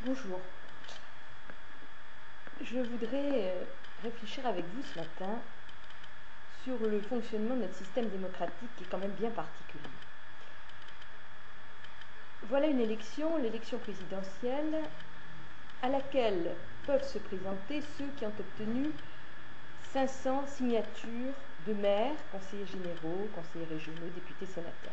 Bonjour. Je voudrais réfléchir avec vous ce matin sur le fonctionnement de notre système démocratique qui est quand même bien particulier. Voilà une élection, l'élection présidentielle, à laquelle peuvent se présenter ceux qui ont obtenu 500 signatures de maires, conseillers généraux, conseillers régionaux, députés, sénateurs.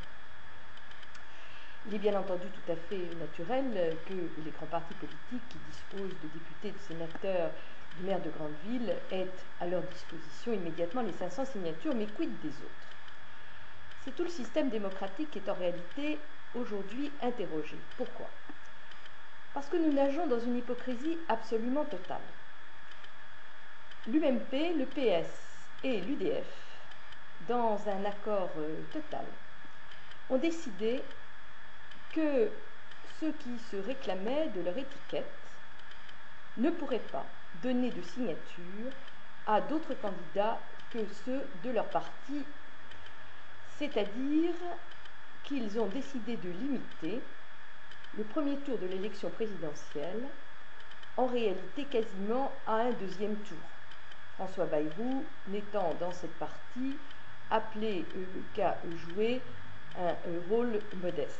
Il est bien entendu tout à fait naturel que les grands partis politiques qui disposent de députés, de sénateurs, de maires de grandes villes aient à leur disposition immédiatement les 500 signatures, mais quid des autres? C'est tout le système démocratique qui est en réalité aujourd'hui interrogé. Pourquoi? Parce que nous nageons dans une hypocrisie absolument totale. L'UMP, le PS et l'UDF, dans un accord total, ont décidé que ceux qui se réclamaient de leur étiquette ne pourraient pas donner de signature à d'autres candidats que ceux de leur parti, c'est-à-dire qu'ils ont décidé de limiter le premier tour de l'élection présidentielle en réalité quasiment à un deuxième tour. François Bayrou n'étant dans cette partie appelé qu'à jouer un rôle modeste.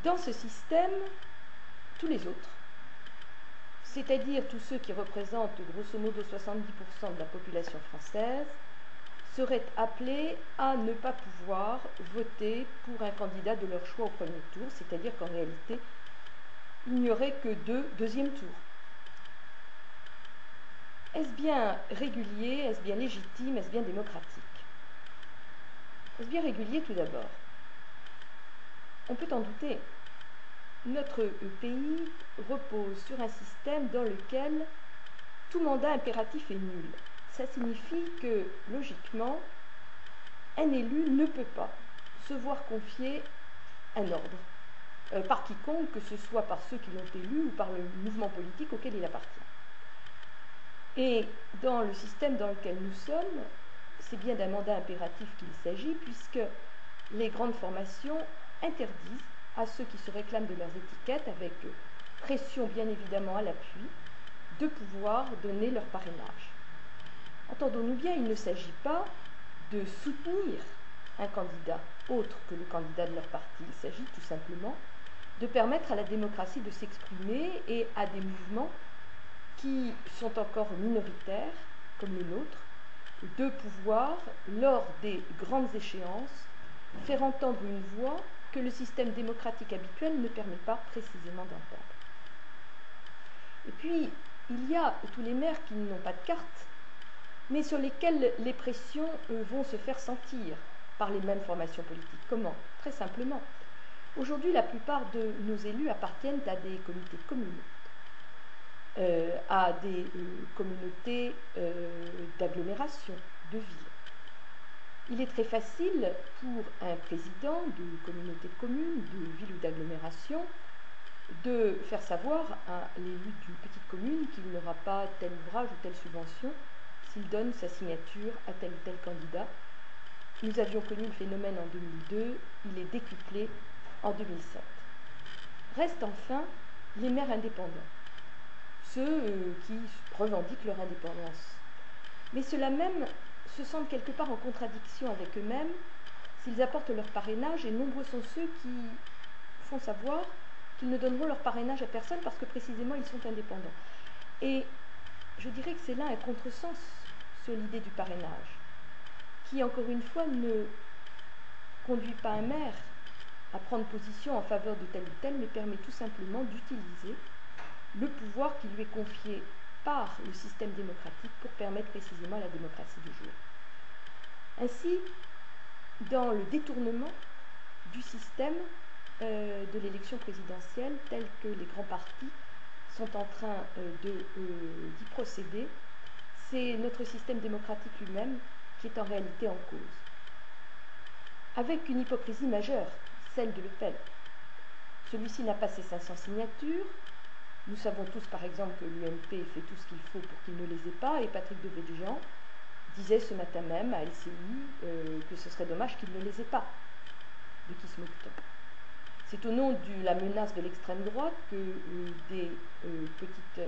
Dans ce système, tous les autres, c'est-à-dire tous ceux qui représentent grosso modo 70% de la population française, seraient appelés à ne pas pouvoir voter pour un candidat de leur choix au premier tour, c'est-à-dire qu'en réalité, il n'y aurait que deux deuxièmes tours. Est-ce bien régulier, est-ce bien légitime, est-ce bien démocratique? Est-ce bien régulier tout d'abord? On peut en douter. Notre pays repose sur un système dans lequel tout mandat impératif est nul. Ça signifie que, logiquement, un élu ne peut pas se voir confier un ordre par quiconque, que ce soit par ceux qui l'ont élu ou par le mouvement politique auquel il appartient. Et dans le système dans lequel nous sommes, c'est bien d'un mandat impératif qu'il s'agit, puisque les grandes formations interdisent à ceux qui se réclament de leurs étiquettes, avec pression bien évidemment à l'appui, de pouvoir donner leur parrainage. Entendons-nous bien, il ne s'agit pas de soutenir un candidat autre que le candidat de leur parti, il s'agit tout simplement de permettre à la démocratie de s'exprimer et à des mouvements qui sont encore minoritaires, comme le nôtre, de pouvoir, lors des grandes échéances, faire entendre une voix que le système démocratique habituel ne permet pas précisément d'entendre. Et puis, il y a tous les maires qui n'ont pas de carte, mais sur lesquels les pressions vont se faire sentir par les mêmes formations politiques. Comment? Très simplement. Aujourd'hui, la plupart de nos élus appartiennent à des comités de communes, à des communautés d'agglomération, de villes. Il est très facile pour un président de communauté de communes, de ville ou d'agglomération, de faire savoir à l'élu d'une petite commune qu'il n'aura pas tel ouvrage ou telle subvention s'il donne sa signature à tel ou tel candidat. Nous avions connu le phénomène en 2002, il est décuplé en 2007. Restent enfin les maires indépendants, ceux qui revendiquent leur indépendance. Mais ceux-là même se sentent quelque part en contradiction avec eux-mêmes s'ils apportent leur parrainage, et nombreux sont ceux qui font savoir qu'ils ne donneront leur parrainage à personne parce que précisément ils sont indépendants. Et je dirais que c'est là un contresens sur l'idée du parrainage, qui encore une fois ne conduit pas un maire à prendre position en faveur de tel ou tel, mais permet tout simplement d'utiliser le pouvoir qui lui est confié par le système démocratique pour permettre précisément la démocratie de jouer. Ainsi, dans le détournement du système de l'élection présidentielle tel que les grands partis sont en train d'y procéder, c'est notre système démocratique lui-même qui est en réalité en cause. Avec une hypocrisie majeure, celle de Le Pen. Celui-ci n'a pas ses 500 signatures. Nous savons tous par exemple que l'UMP fait tout ce qu'il faut pour qu'il ne les ait pas, et Patrick Devedjian disait ce matin même à LCI que ce serait dommage qu'il ne les ait pas. De qui se moque-t-on? C'est au nom de la menace de l'extrême droite que des petites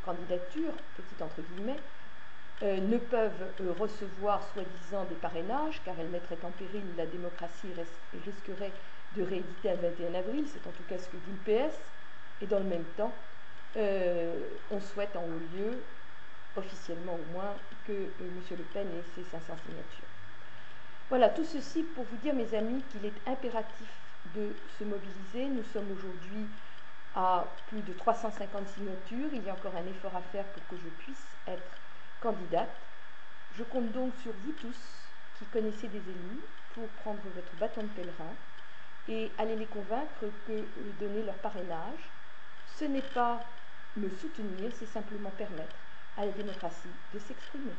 candidatures, petites entre guillemets, ne peuvent recevoir soi-disant des parrainages, car elles mettraient en péril la démocratie et risqueraient de rééditer un 21 avril, c'est en tout cas ce que dit le PS, et dans le même temps, on souhaite en haut lieu, officiellement au moins, que M. Le Pen ait ses 500 signatures. Voilà, tout ceci pour vous dire, mes amis, qu'il est impératif de se mobiliser. Nous sommes aujourd'hui à plus de 350 signatures. Il y a encore un effort à faire pour que je puisse être candidate. Je compte donc sur vous tous qui connaissez des élus pour prendre votre bâton de pèlerin et aller les convaincre que donner leur parrainage, ce n'est pas me soutenir, c'est simplement permettre à la démocratie de s'exprimer.